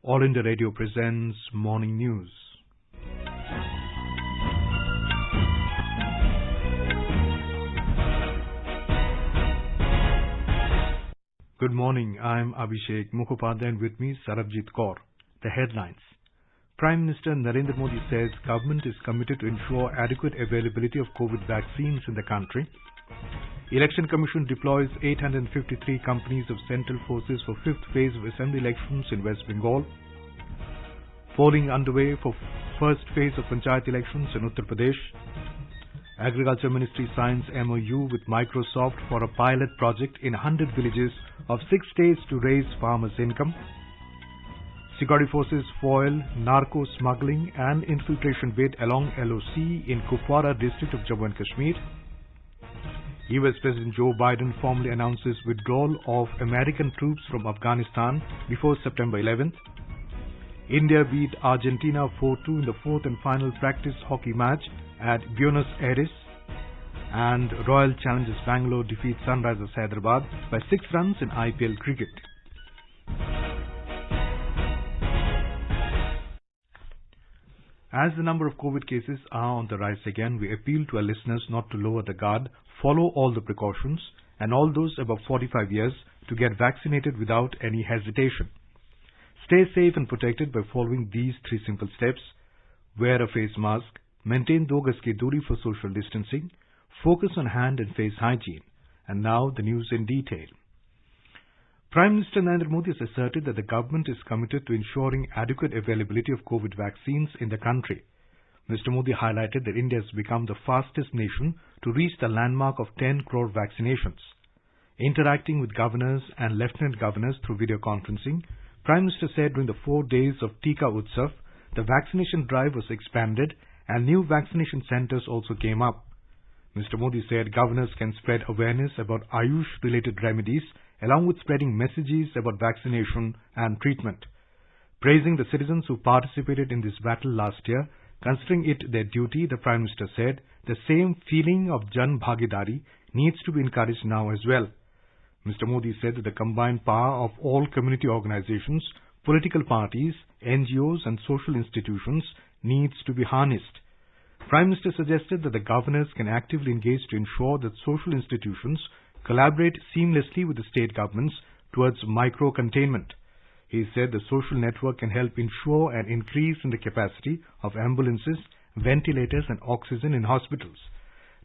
All India Radio presents Morning News. Good morning, I'm Abhishek Mukhopadhyay and with me Sarabjit Kaur. The headlines. Prime Minister Narendra Modi says government is committed to ensure adequate availability of COVID vaccines in the country. Election Commission deploys 853 companies of central forces for fifth phase of assembly elections in West Bengal. Polling underway for first phase of Panchayat elections in Uttar Pradesh. Agriculture Ministry signs MOU with Microsoft for a pilot project in 100 villages of 6 states to raise farmers' income. Security forces foil narco smuggling and infiltration bid along LOC in Kupwara district of Jammu and Kashmir. US President Joe Biden formally announces withdrawal of American troops from Afghanistan before September 11th. India beat Argentina 4-2 in the fourth and final practice hockey match at Buenos Aires. And Royal Challengers Bangalore defeat Sunrisers Hyderabad by 6 runs in IPL cricket. As the number of COVID cases are on the rise again, we appeal to our listeners not to lower the guard, follow all the precautions, and all those above 45 years to get vaccinated without any hesitation. Stay safe and protected by following these 3 simple steps. Wear a face mask, maintain 2 gaz ki duri for social distancing, focus on hand and face hygiene. And now the news in detail. Prime Minister Narendra Modi has asserted that the government is committed to ensuring adequate availability of COVID vaccines in the country. Mr. Modi highlighted that India has become the fastest nation to reach the landmark of 10 crore vaccinations. Interacting with governors and lieutenant governors through video conferencing, Prime Minister said during the 4 days of Tika Utsav, the vaccination drive was expanded and new vaccination centers also came up. Mr. Modi said governors can spread awareness about Ayush-related remedies along with spreading messages about vaccination and treatment. Praising the citizens who participated in this battle last year, considering it their duty, the Prime Minister said the same feeling of Jan Bhagidari needs to be encouraged now as well. Mr. Modi said that the combined power of all community organizations, political parties, NGOs and social institutions needs to be harnessed. Prime Minister suggested that the governors can actively engage to ensure that social institutions collaborate seamlessly with the state governments towards micro-containment. He said the social network can help ensure an increase in the capacity of ambulances, ventilators and oxygen in hospitals.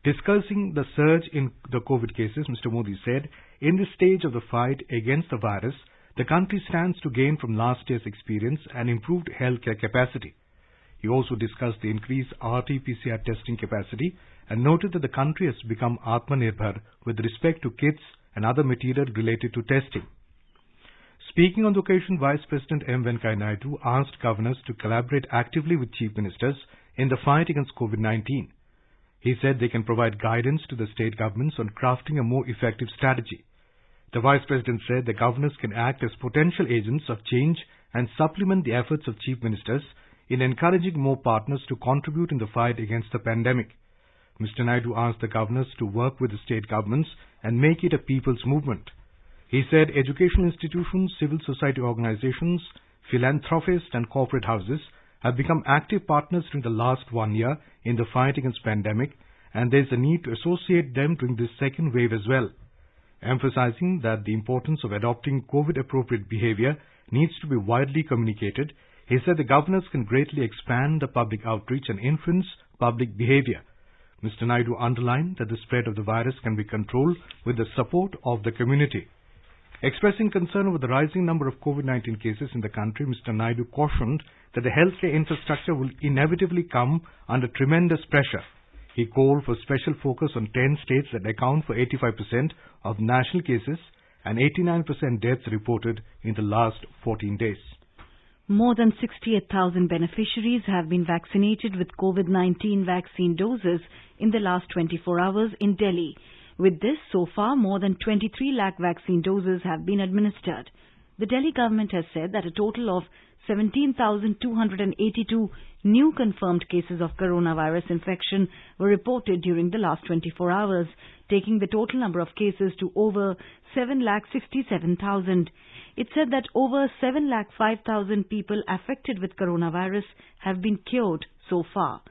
Discussing the surge in the COVID cases, Mr. Modi said, in this stage of the fight against the virus, the country stands to gain from last year's experience and improved healthcare capacity. He also discussed the increased RT-PCR testing capacity and noted that the country has become Atmanirbhar with respect to kits and other material related to testing. Speaking on the occasion, Vice President M. Venkaiah Naidu asked governors to collaborate actively with chief ministers in the fight against COVID-19. He said they can provide guidance to the state governments on crafting a more effective strategy. The Vice President said the governors can act as potential agents of change and supplement the efforts of chief ministers in encouraging more partners to contribute in the fight against the pandemic. Mr. Naidu asked the governors to work with the state governments and make it a people's movement. He said educational institutions, civil society organizations, philanthropists and corporate houses have become active partners during the last 1 year in the fight against pandemic, and there is a need to associate them during this second wave as well. Emphasizing that the importance of adopting COVID-appropriate behavior needs to be widely communicated, he said the governors can greatly expand the public outreach and influence public behavior. Mr. Naidu underlined that the spread of the virus can be controlled with the support of the community. Expressing concern over the rising number of COVID-19 cases in the country, Mr. Naidu cautioned that the healthcare infrastructure will inevitably come under tremendous pressure. He called for special focus on 10 states that account for 85% of national cases and 89% deaths reported in the last 14 days. More than 68,000 beneficiaries have been vaccinated with COVID-19 vaccine doses in the last 24 hours in Delhi. With this, so far, more than 23 lakh vaccine doses have been administered. The Delhi government has said that a total of 17,282 new confirmed cases of coronavirus infection were reported during the last 24 hours, taking the total number of cases to over 7,67,000. It said that over 7,05,000 people affected with coronavirus have been cured so far.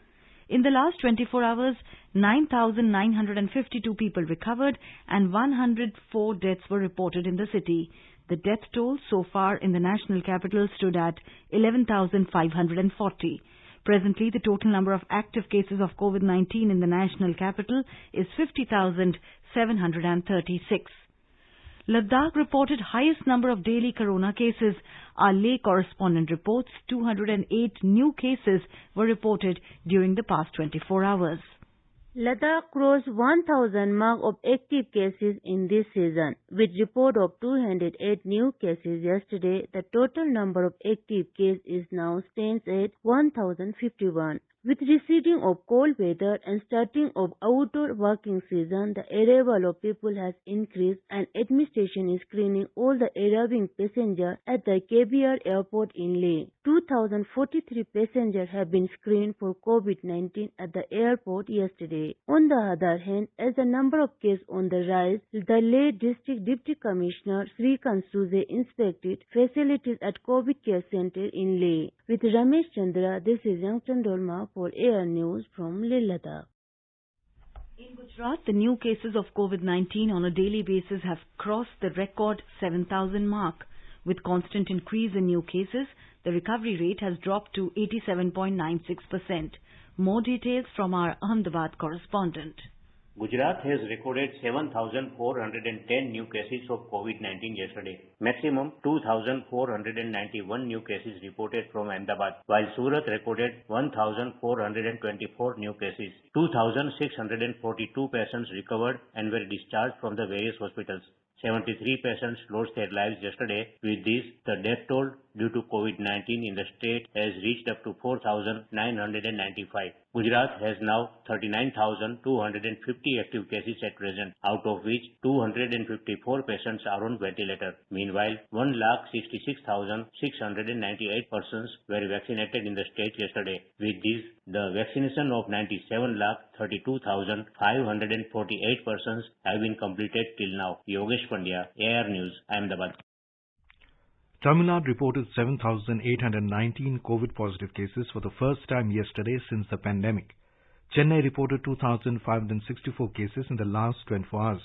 In the last 24 hours, 9,952 people recovered and 104 deaths were reported in the city. The death toll so far in the national capital stood at 11,540. Presently, the total number of active cases of COVID-19 in the national capital is 50,736. Ladakh reported highest number of daily corona cases. Our Leh correspondent reports 208 new cases were reported during the past 24 hours. Ladakh crossed 1,000 mark of active cases in this season. With report of 208 new cases yesterday, the total number of active cases now stands at 1,051. With receding of cold weather and starting of outdoor working season, the arrival of people has increased and administration is screening all the arriving passengers at the KBR airport in Leh. 2,043 passengers have been screened for COVID-19 at the airport yesterday. On the other hand, as the number of cases on the rise, the Leh District Deputy Commissioner Srikant Suje inspected facilities at COVID Care Center in Leh. With Ramesh Chandra, this is Youngton Dolma for Air News from Leh, Ladakh. In Gujarat, the new cases of COVID-19 on a daily basis have crossed the record 7,000 mark. With constant increase in new cases, the recovery rate has dropped to 87.96%. More details from our Ahmedabad correspondent. Gujarat has recorded 7,410 new cases of COVID-19 yesterday. Maximum 2,491 new cases reported from Ahmedabad, while Surat recorded 1,424 new cases. 2,642 patients recovered and were discharged from the various hospitals. 73 patients lost their lives yesterday. With this, the death toll due to COVID-19 in the state has reached up to 4,995. Gujarat has now 39,250 active cases at present, out of which 254 patients are on ventilator. Meanwhile, 1,66,698 persons were vaccinated in the state yesterday. With this, the vaccination of 97,32,548 persons have been completed till now. Yogesh Pandya, AR News, Ahmedabad. Tamil Nadu reported 7,819 COVID-positive cases for the first time yesterday since the pandemic. Chennai reported 2,564 cases in the last 24 hours.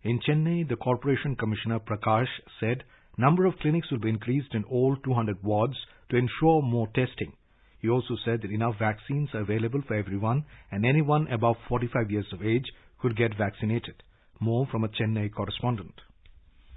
In Chennai, the Corporation Commissioner Prakash said number of clinics will be increased in all 200 wards to ensure more testing. He also said that enough vaccines are available for everyone and anyone above 45 years of age could get vaccinated. More from a Chennai correspondent.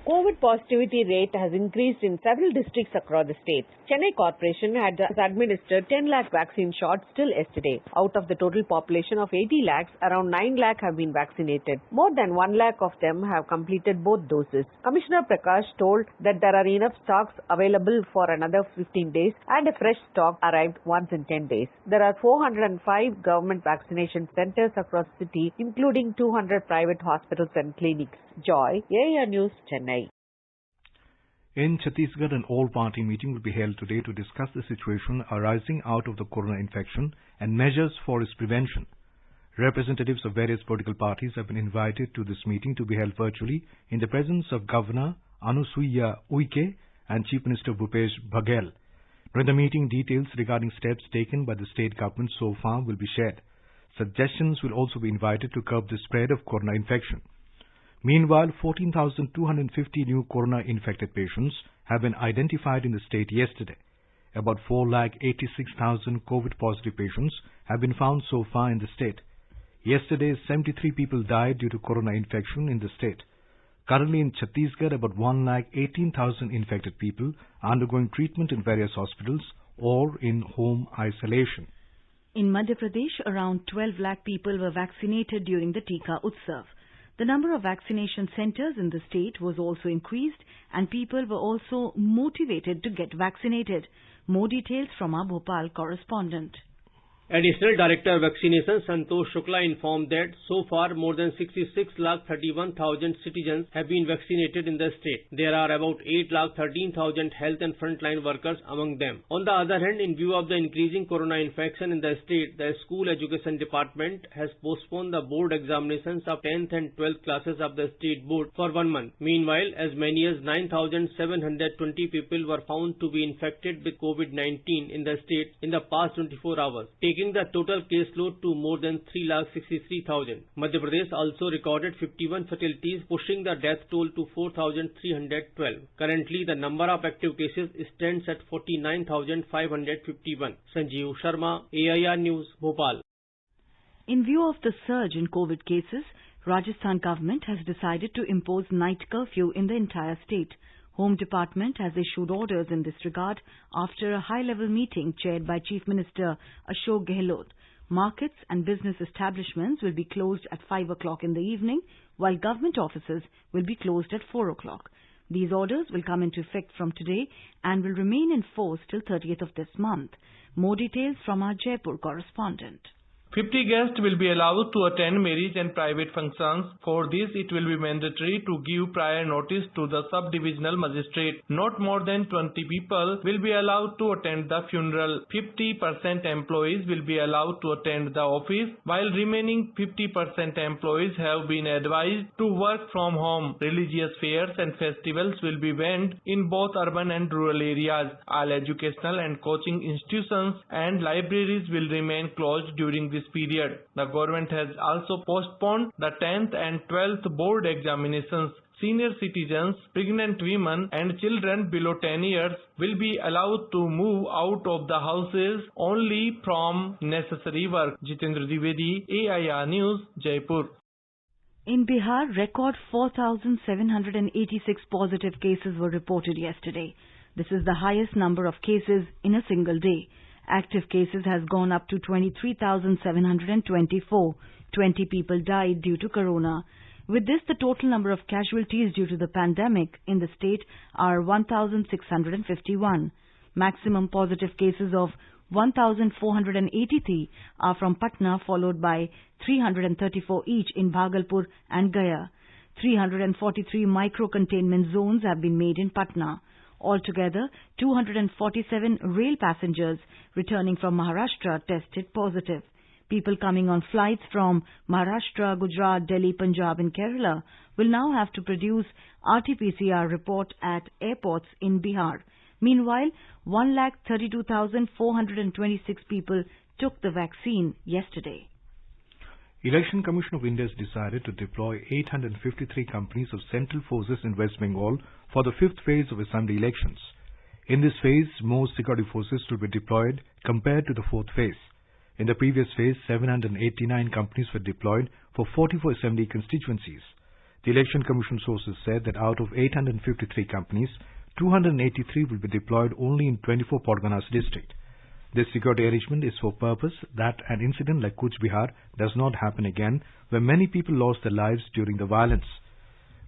COVID positivity rate has increased in several districts across the state. Chennai Corporation had administered 10 lakh vaccine shots till yesterday. Out of the total population of 80 lakhs, around 9 lakh have been vaccinated. More than 1 lakh of them have completed both doses. Commissioner Prakash told that there are enough stocks available for another 15 days and a fresh stock arrived once in 10 days. There are 405 government vaccination centers across the city, including 200 private hospitals and clinics. Joy, AR News, Chennai. In Chhattisgarh, an all-party meeting will be held today to discuss the situation arising out of the corona infection and measures for its prevention. Representatives of various political parties have been invited to this meeting to be held virtually in the presence of Governor Anusuya Uike and Chief Minister Bhupesh Baghel. During the meeting, details regarding steps taken by the state government so far will be shared. Suggestions will also be invited to curb the spread of corona infection. Meanwhile, 14,250 new corona-infected patients have been identified in the state yesterday. About 4,86,000 COVID-positive patients have been found so far in the state. Yesterday, 73 people died due to corona infection in the state. Currently in Chhattisgarh, about 1,18,000 infected people are undergoing treatment in various hospitals or in home isolation. In Madhya Pradesh, around 12 lakh people were vaccinated during the Tika Utsav. The number of vaccination centers in the state was also increased and people were also motivated to get vaccinated. More details from our Bhopal correspondent. Additional Director Vaccination Santosh Shukla informed that so far more than 66,31,000 citizens have been vaccinated in the state. There are about 8,13,000 health and frontline workers among them. On the other hand, in view of the increasing corona infection in the state, the School Education Department has postponed the board examinations of 10th and 12th classes of the state board for 1 month. Meanwhile, as many as 9,720 people were found to be infected with COVID-19 in the state in the past 24 hours, taking the total caseload to more than 3,63,000. Madhya Pradesh also recorded 51 fatalities, pushing the death toll to 4,312. Currently, the number of active cases stands at 49,551. Sanjeev Sharma, AIR News, Bhopal. In view of the surge in COVID cases, Rajasthan government has decided to impose night curfew in the entire state. Home Department has issued orders in this regard after a high-level meeting chaired by Chief Minister Ashok Gehlot. Markets and business establishments will be closed at 5 o'clock in the evening, while government offices will be closed at 4 o'clock. These orders will come into effect from today and will remain in force till 30th of this month. More details from our Jaipur correspondent. 50 guests will be allowed to attend marriage and private functions. For this, it will be mandatory to give prior notice to the sub-divisional magistrate. Not more than 20 people will be allowed to attend the funeral. 50% employees will be allowed to attend the office, while remaining 50% employees have been advised to work from home. Religious fairs and festivals will be banned in both urban and rural areas. All educational and coaching institutions and libraries will remain closed during this period. The government has also postponed the 10th and 12th board examinations. Senior citizens, pregnant women and children below 10 years will be allowed to move out of the houses only from necessary work. Jitendra Dwivedi, AIR News, Jaipur. In Bihar, record 4,786 positive cases were reported yesterday. This is the highest number of cases in a single day. Active cases has gone up to 23,724. 20 people died due to corona. With this, the total number of casualties due to the pandemic in the state are 1,651. Maximum positive cases of 1,483 are from Patna, followed by 334 each in Bhagalpur and Gaya. 343 micro-containment zones have been made in Patna. Altogether, 247 rail passengers returning from Maharashtra tested positive. People coming on flights from Maharashtra, Gujarat, Delhi, Punjab and Kerala will now have to produce RT-PCR report at airports in Bihar. Meanwhile, 1,32,426 people took the vaccine yesterday. Election Commission of India has decided to deploy 853 companies of Central Forces in West Bengal for the fifth phase of assembly elections. In this phase, more security forces will be deployed compared to the fourth phase. In the previous phase, 789 companies were deployed for 44 assembly constituencies. The Election Commission sources said that out of 853 companies, 283 will be deployed only in 24 Parganas district. This security arrangement is for purpose that an incident like Cooch Behar does not happen again, where many people lost their lives during the violence.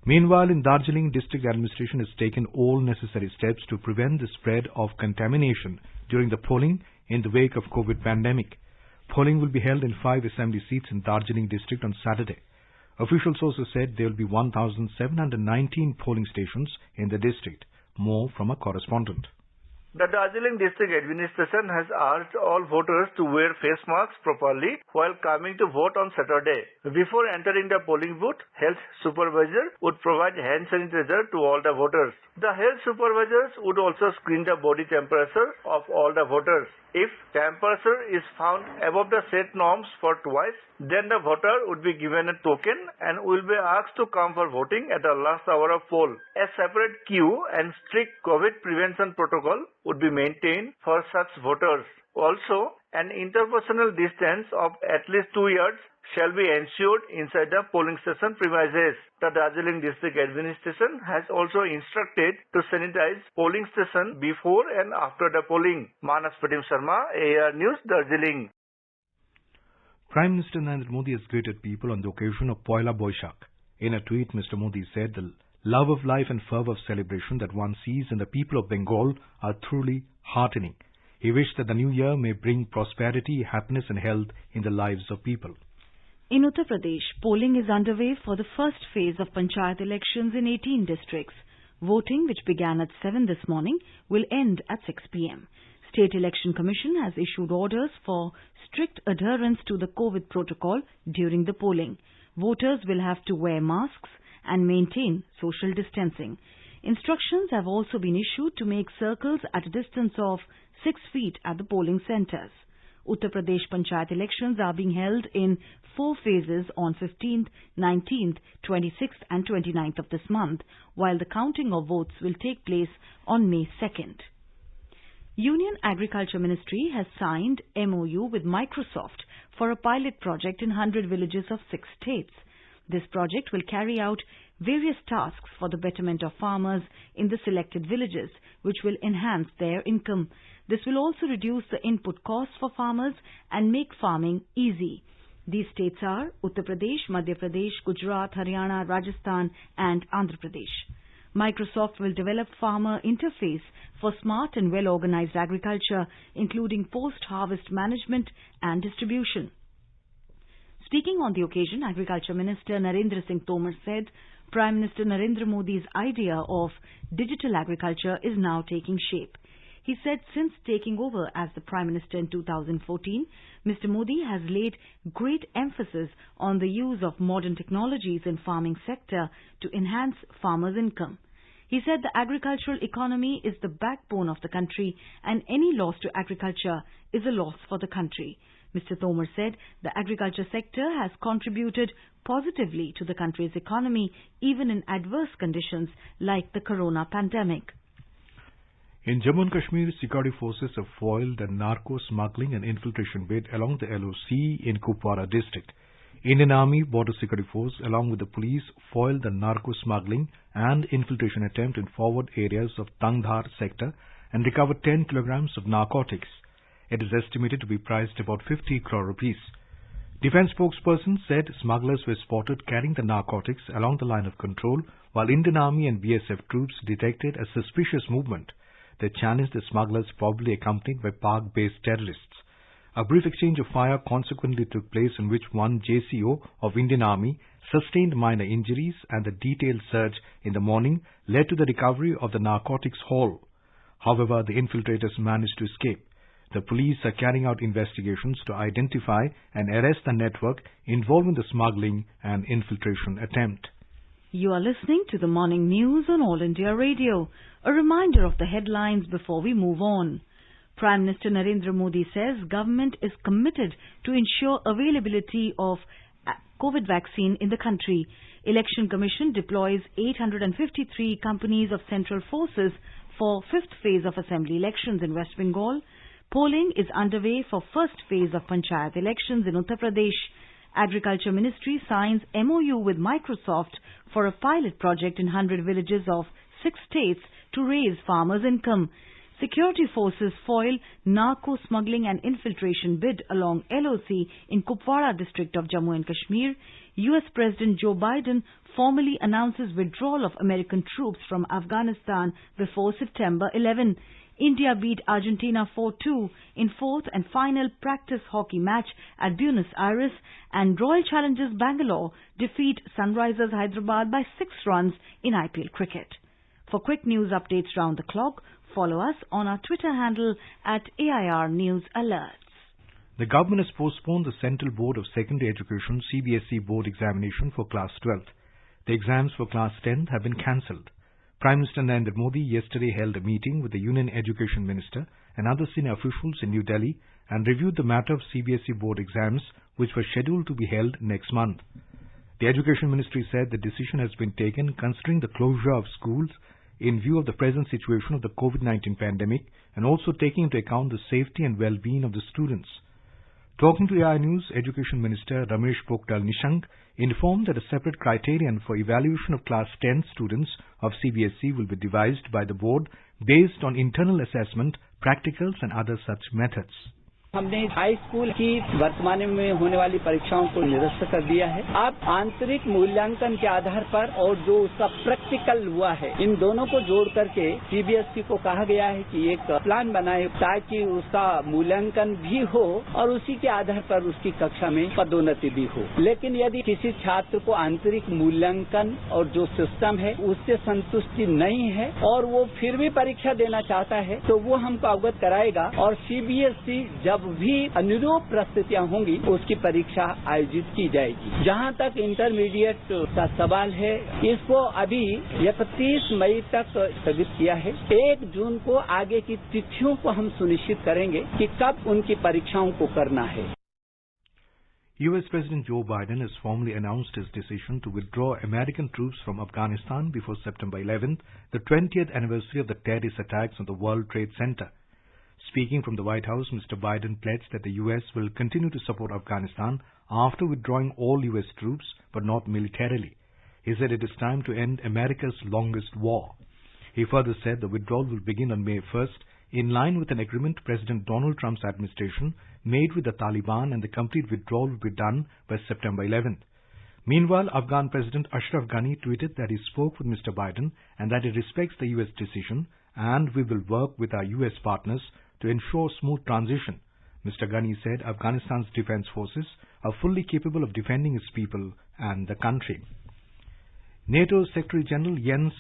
Meanwhile, in Darjeeling, district administration has taken all necessary steps to prevent the spread of contamination during the polling in the wake of COVID pandemic. Polling will be held in 5 assembly seats in Darjeeling district on Saturday. Official sources said there will be 1,719 polling stations in the district. More from a correspondent. The Darjeeling District Administration has urged all voters to wear face masks properly while coming to vote on Saturday. Before entering the polling booth, health supervisor would provide hand sanitizer to all the voters. The health supervisors would also screen the body temperature of all the voters. If temperature is found above the set norms for twice, then the voter would be given a token and will be asked to come for voting at the last hour of poll. A separate queue and strict COVID prevention protocol would be maintained for such voters. Also, an interpersonal distance of at least 2 yards shall be ensured inside the polling station premises. The Darjeeling District Administration has also instructed to sanitize polling station before and after the polling. Manas Pratim Sharma, AIR News, Darjeeling. Prime Minister Narendra Modi has greeted people on the occasion of Poila Boishakh. In a tweet, Mr. Modi said the love of life and fervour of celebration that one sees in the people of Bengal are truly heartening. He wished that the new year may bring prosperity, happiness and health in the lives of people. In Uttar Pradesh, polling is underway for the first phase of Panchayat elections in 18 districts. Voting, which began at 7 this morning, will end at 6 p.m. State Election Commission has issued orders for strict adherence to the COVID protocol during the polling. Voters will have to wear masks and maintain social distancing. Instructions have also been issued to make circles at a distance of 6 feet at the polling centres. Uttar Pradesh Panchayat elections are being held in 4 phases on 15th, 19th, 26th and 29th of this month, while the counting of votes will take place on May 2nd. Union Agriculture Ministry has signed MOU with Microsoft for a pilot project in 100 villages of 6 states. This project will carry out various tasks for the betterment of farmers in the selected villages, which will enhance their income. This will also reduce the input costs for farmers and make farming easy. These states are Uttar Pradesh, Madhya Pradesh, Gujarat, Haryana, Rajasthan and Andhra Pradesh. Microsoft will develop farmer interface for smart and well-organized agriculture, including post-harvest management and distribution. Speaking on the occasion, Agriculture Minister Narendra Singh Tomar said Prime Minister Narendra Modi's idea of digital agriculture is now taking shape. He said since taking over as the Prime Minister in 2014, Mr. Modi has laid great emphasis on the use of modern technologies in farming sector to enhance farmers' income. He said the agricultural economy is the backbone of the country and any loss to agriculture is a loss for the country. Mr. Tomar said the agriculture sector has contributed positively to the country's economy even in adverse conditions like the corona pandemic. In Jammu and Kashmir, security forces have foiled a narco-smuggling and infiltration bid along the LOC in Kupwara district. Indian Army Border Security Force along with the police foiled the narco-smuggling and infiltration attempt in forward areas of Tangdhar sector and recovered 10 kilograms of narcotics. It is estimated to be priced about 50 crore rupees. Defence spokesperson said smugglers were spotted carrying the narcotics along the line of control while Indian Army and BSF troops detected a suspicious movement. They challenged the smugglers, probably accompanied by Pak-based terrorists. A brief exchange of fire consequently took place in which one JCO of Indian Army sustained minor injuries and the detailed search in the morning led to the recovery of the narcotics haul. However, the infiltrators managed to escape. The police are carrying out investigations to identify and arrest the network involved in the smuggling and infiltration attempt. You are listening to the morning news on All India Radio. A reminder of the headlines before we move on. Prime Minister Narendra Modi says government is committed to ensure availability of COVID vaccine in the country. Election Commission deploys 853 companies of central forces for 5th phase of assembly elections in West Bengal. Polling is underway for first phase of Panchayat elections in Uttar Pradesh. Agriculture Ministry signs MOU with Microsoft for a pilot project in 100 villages of 6 states to raise farmers' income. Security forces foil narco-smuggling and infiltration bid along LOC in Kupwara district of Jammu and Kashmir. US President Joe Biden formally announces withdrawal of American troops from Afghanistan before September 11. India beat Argentina 4-2 in fourth and final practice hockey match at Buenos Aires, and Royal Challengers Bangalore defeat Sunrisers Hyderabad by 6 runs in IPL cricket. For quick news updates round the clock, follow us on our Twitter handle at AIR News Alerts. The government has postponed the Central Board of Secondary Education CBSE board examination for Class 12th. The exams for Class 10th have been cancelled. Prime Minister Narendra Modi yesterday held a meeting with the Union Education Minister and other senior officials in New Delhi and reviewed the matter of CBSE board exams, which were scheduled to be held next month. The Education Ministry said the decision has been taken considering the closure of schools in view of the present situation of the COVID-19 pandemic and also taking into account the safety and well-being of the students. Talking to AI News, Education Minister Ramesh Pokhriyal Nishank informed that a separate criterion for evaluation of Class 10 students of CBSE will be devised by the board based on internal assessment, practicals and other such methods. हमने high school की वर्तमान में होने वाली परीक्षाओं को निरस्त कर दिया है। अब आंतरिक मूल्यांकन के आधार पर और जो उसका प्रैक्टिकल हुआ है, इन दोनों को जोड़ करके सीबीएसई को कहा गया है कि एक प्लान बनाए ताकि उसका मूल्यांकन भी हो और उसी के आधार पर उसकी कक्षा में पदोन्नति भी हो। लेकिन यदि किसी छात्र को आंतरिक मूल्यांकन और जो सिस्टम है उससे संतुष्टि नहीं है और वो फिर भी परीक्षा देना चाहता है तो वो हमको अवगत कराएगा और सीबीएसई जब भी अनुरूप परिस्थितियां होंगी उसकी परीक्षा आयोजित की जाएगी। जहां तक इंटरमीडिएट का सवाल है, इसको अभी 31 मई तक स्थगित किया है। 1 जून को आगे की तिथियों को हम सुनिश्चित करेंगे कि कब उनकी परीक्षाओं को करना है। US President Joe Biden has formally announced his decision to withdraw American troops from Afghanistan before September 11th, the 20th anniversary of the terrorist attacks on the World Trade Center. Speaking from the White House, Mr. Biden pledged that the US will continue to support Afghanistan after withdrawing all US troops, but not militarily. He said it is time to end America's longest war. He further said the withdrawal will begin on May 1st, in line with an agreement President Donald Trump's administration made with the Taliban, and the complete withdrawal will be done by September 11th. Meanwhile, Afghan President Ashraf Ghani tweeted that he spoke with Mr. Biden and that he respects the US decision, and we will work with our US partners to ensure smooth transition. Mr. Ghani said Afghanistan's defense forces are fully capable of defending its people and the country. NATO Secretary General Jens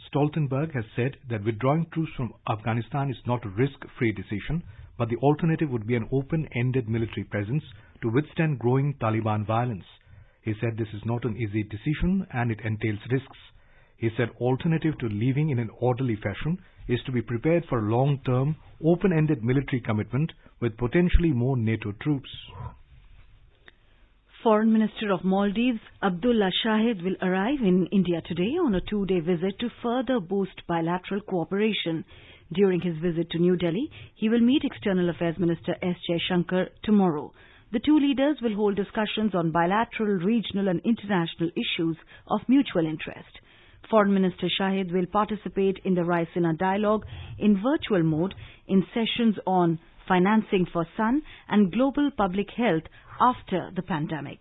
Stoltenberg has said that withdrawing troops from Afghanistan is not a risk-free decision, but the alternative would be an open-ended military presence to withstand growing Taliban violence. He said this is not an easy decision and it entails risks. He said alternative to leaving in an orderly fashion is to be prepared for a long-term, open-ended military commitment with potentially more NATO troops. Foreign Minister of Maldives, Abdullah Shahid, will arrive in India today on a 2-day visit to further boost bilateral cooperation. During his visit to New Delhi, he will meet External Affairs Minister S. Jaishankar tomorrow. The two leaders will hold discussions on bilateral, regional and international issues of mutual interest. Foreign Minister Shahid will participate in the Raisina Dialogue in virtual mode in sessions on financing for sun and global public health after the pandemic.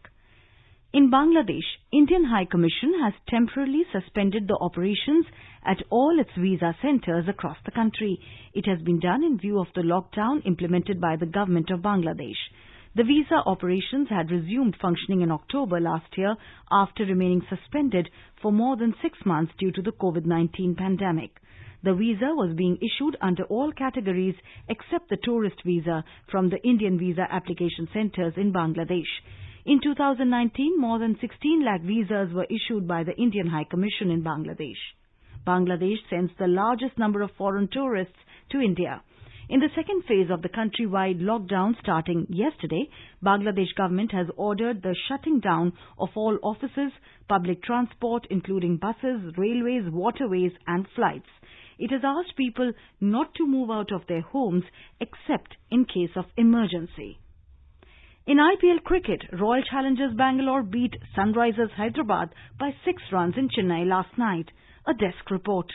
In Bangladesh, Indian High Commission has temporarily suspended the operations at all its visa centres across the country. It has been done in view of the lockdown implemented by the government of Bangladesh. The visa operations had resumed functioning in October last year after remaining suspended for more than 6 months due to the COVID-19 pandemic. The visa was being issued under all categories except the tourist visa from the Indian visa application centres in Bangladesh. In 2019, more than 16 lakh visas were issued by the Indian High Commission in Bangladesh. Bangladesh sends the largest number of foreign tourists to India. In the second phase of the countrywide lockdown starting yesterday, Bangladesh government has ordered the shutting down of all offices, public transport including buses, railways, waterways and flights. It has asked people not to move out of their homes except in case of emergency. In IPL cricket, Royal Challengers Bangalore beat Sunrisers Hyderabad by 6 runs in Chennai last night. A desk report.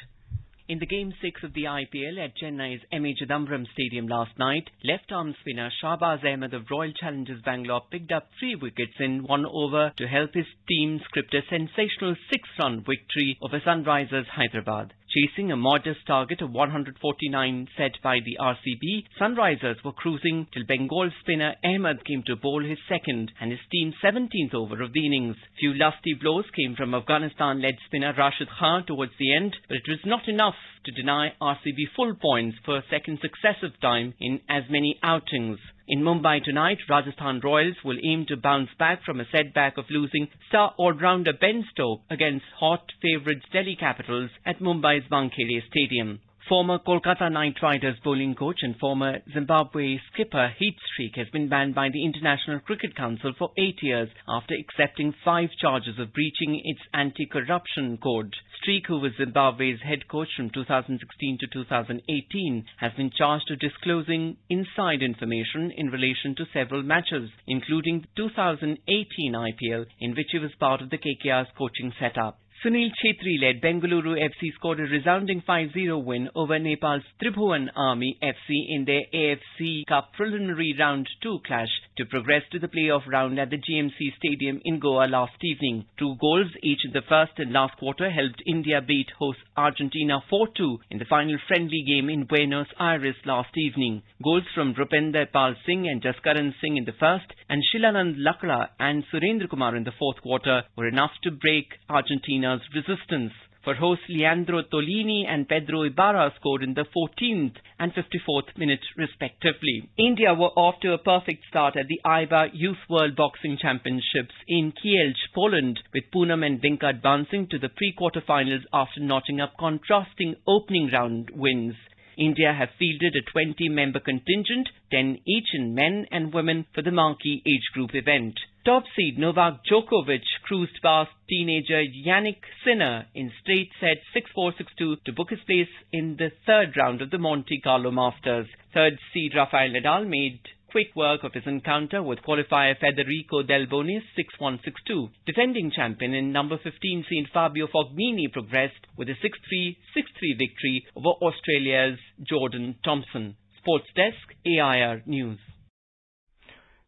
In the Game 6 of the IPL at Chennai's M.A. Chidambaram Stadium last night, left-arm spinner Shahbaz Ahmed of Royal Challengers Bangalore picked up 3 wickets in 1 over to help his team script a sensational 6-run victory over Sunrisers Hyderabad. Chasing a modest target of 149 set by the RCB, Sunrisers were cruising till Bengal spinner Ahmed came to bowl his second and his team's 17th over of the innings. Few lusty blows came from Afghanistan-led spinner Rashid Khan towards the end, but it was not enough to deny RCB full points for a second successive time in as many outings. In Mumbai tonight, Rajasthan Royals will aim to bounce back from a setback of losing star all-rounder Ben Stokes against hot favourites Delhi Capitals at Mumbai's Wankhede Stadium. Former Kolkata Knight Riders bowling coach and former Zimbabwe skipper Heath Streak has been banned by the International Cricket Council for 8 years after accepting 5 charges of breaching its anti-corruption code. Streak, who was Zimbabwe's head coach from 2016 to 2018, has been charged with disclosing inside information in relation to several matches, including the 2018 IPL, in which he was part of the KKR's coaching setup. Sunil Chhetri-led Bengaluru FC scored a resounding 5-0 win over Nepal's Tribhuvan Army FC in their AFC Cup preliminary round 2 clash to progress to the playoff round at the GMC Stadium in Goa last evening. 2 goals each in the first and last quarter helped India beat host Argentina 4-2 in the final friendly game in Buenos Aires last evening. Goals from Rupender Pal Singh and Jaskaran Singh in the first and Shilanand Lakra and Surendra Kumar in the fourth quarter were enough to break Argentina's resistance. For hosts Leandro Tolini and Pedro Ibarra scored in the 14th and 54th minute respectively. India were off to a perfect start at the IBA Youth World Boxing Championships in Kielce, Poland, with Poonam and Dinka advancing to the pre-quarterfinals after notching up contrasting opening round wins. India have fielded a 20-member contingent, 10 each in men and women, for the marquee age group event. Top seed Novak Djokovic cruised past teenager Yannick Sinner in straight sets 6-4, 6-2 to book his place in the third round of the Monte Carlo Masters. Third seed Rafael Nadal made quick work of his encounter with qualifier Federico Del Bonis 6-1, 6-2. Defending champion and number 15 seed Fabio Fognini progressed with a 6-3, 6-3 victory over Australia's Jordan Thompson. Sports Desk, AIR News.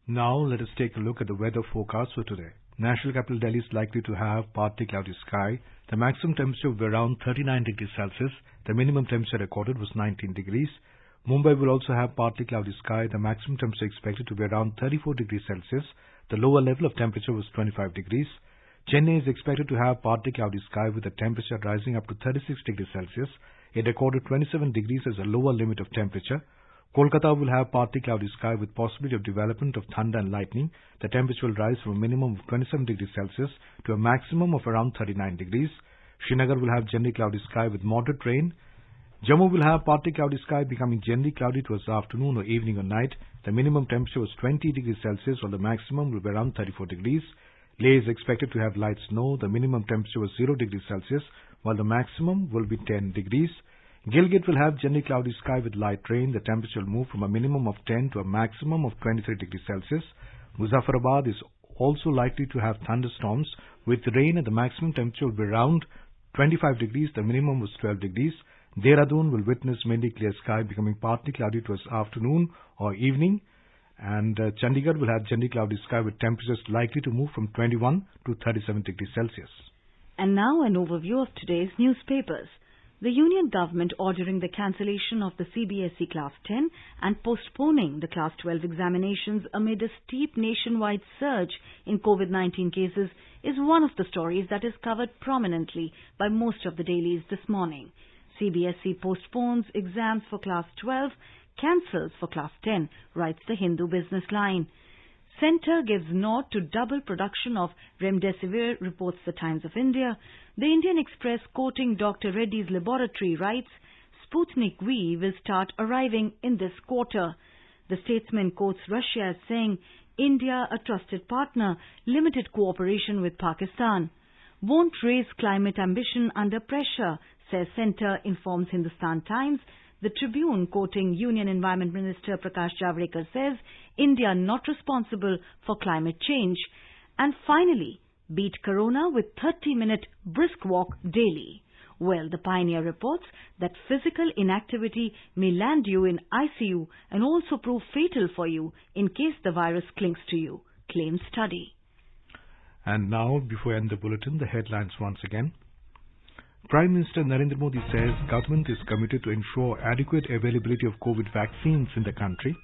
Now let us take a look at the weather forecast for today. National capital Delhi is likely to have partly cloudy sky. The maximum temperature will be around 39 degrees Celsius. The minimum temperature recorded was 19 degrees. Mumbai will also have partly cloudy sky. The maximum temperature expected to be around 34 degrees Celsius. The lower level of temperature was 25 degrees. Chennai is expected to have partly cloudy sky with the temperature rising up to 36 degrees Celsius. It recorded 27 degrees as a lower limit of temperature. Kolkata will have partly cloudy sky with possibility of development of thunder and lightning. The temperature will rise from a minimum of 27 degrees Celsius to a maximum of around 39 degrees. Srinagar will have generally cloudy sky with moderate rain. Jammu will have partly cloudy sky becoming generally cloudy towards the afternoon or evening or night. The minimum temperature was 20 degrees Celsius while the maximum will be around 34 degrees. Leh is expected to have light snow. The minimum temperature was 0 degrees Celsius while the maximum will be 10 degrees. Gilgit will have generally cloudy sky with light rain. The temperature will move from a minimum of 10 to a maximum of 23 degrees Celsius. Muzaffarabad is also likely to have thunderstorms with rain and the maximum temperature will be around 25 degrees. The minimum was 12 degrees. Dehradun will witness mainly clear sky becoming partly cloudy towards afternoon or evening. And Chandigarh will have generally cloudy sky with temperatures likely to move from 21 to 37 degrees Celsius. And now an overview of today's newspapers. The Union Government ordering the cancellation of the CBSE Class 10 and postponing the Class 12 examinations amid a steep nationwide surge in COVID-19 cases is one of the stories that is covered prominently by most of the dailies this morning. CBSE postpones exams for Class 12, cancels for Class 10, writes the Hindu Business Line. Centre gives nod to double production of Remdesivir, reports the Times of India. The Indian Express, quoting Dr. Reddy's laboratory, writes, Sputnik V will start arriving in this quarter. The Statesman quotes Russia as saying, India, a trusted partner, limited cooperation with Pakistan. Won't raise climate ambition under pressure, says Centre, informs Hindustan Times. The Tribune, quoting Union Environment Minister Prakash Javadekar, says, India not responsible for climate change. And finally, beat Corona with 30-minute brisk walk daily. Well, the Pioneer reports that physical inactivity may land you in ICU and also prove fatal for you in case the virus clings to you, claims study. And now, before I end the bulletin, the headlines once again. Prime Minister Narendra Modi says government is committed to ensure adequate availability of COVID vaccines in the country.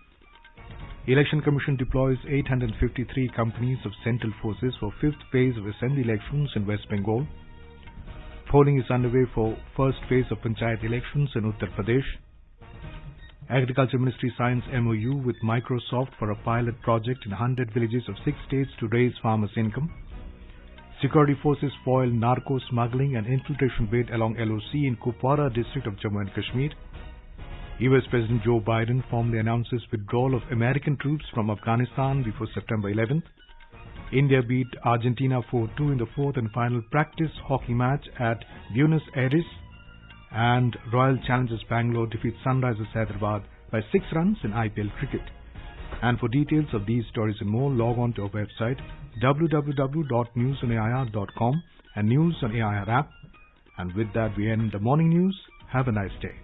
Election Commission deploys 853 companies of central forces for fifth phase of assembly elections in West Bengal. Polling is underway for first phase of Panchayat elections in Uttar Pradesh. Agriculture Ministry signs MOU with Microsoft for a pilot project in 100 villages of 6 states to raise farmers' income. Security forces foil narco smuggling and infiltration raid along LOC in Kupwara district of Jammu and Kashmir. US President Joe Biden formally announces withdrawal of American troops from Afghanistan before September 11th. India beat Argentina 4-2 in the fourth and final practice hockey match at Buenos Aires. And Royal Challengers Bangalore defeat Sunrisers Hyderabad by 6 runs in IPL cricket. And for details of these stories and more, log on to our website www.newsonair.com and News on AIR app. And with that, we end the morning news. Have a nice day.